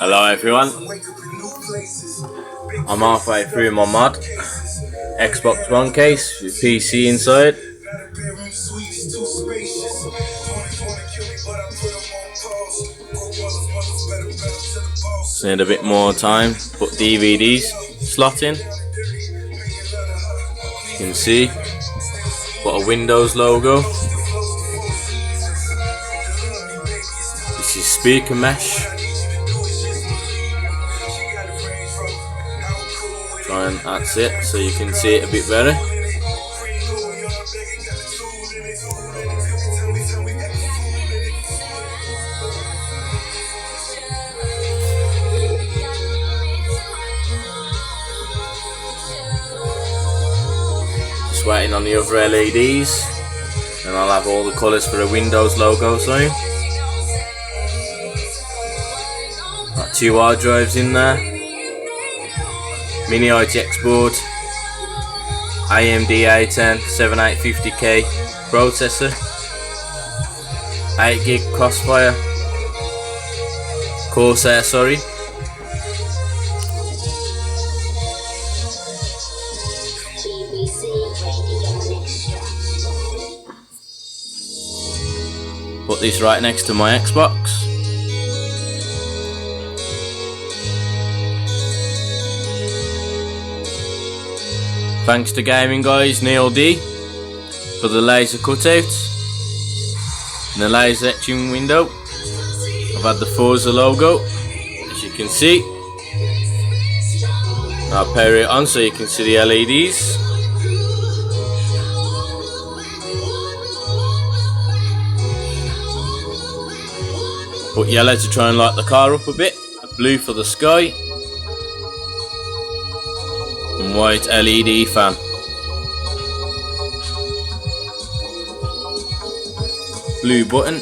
Hello everyone, I'm halfway through my mod, Xbox One case with PC inside. Just need a bit more time, put DVDs slot in. You can see, got a Windows logo. This is speaker mesh. And that's it, so you can see it a bit better. Just waiting on the other LEDs, and I'll have all the colours for the Windows logo soon. Got 2 hard drives in there. Mini ITX board, AMD A10 7850K processor, 8GB Crossfire, Corsair, sorry. Put this right next to my Xbox. Thanks to Gaming Guys Neil D for the laser cutout and the laser etching window. I've had the Forza logo, as you can see. I'll pair it on so you can see the LEDs. Put yellow to try and light the car up a bit, blue for the sky, and white LED fan. Blue button.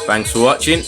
Thanks for watching.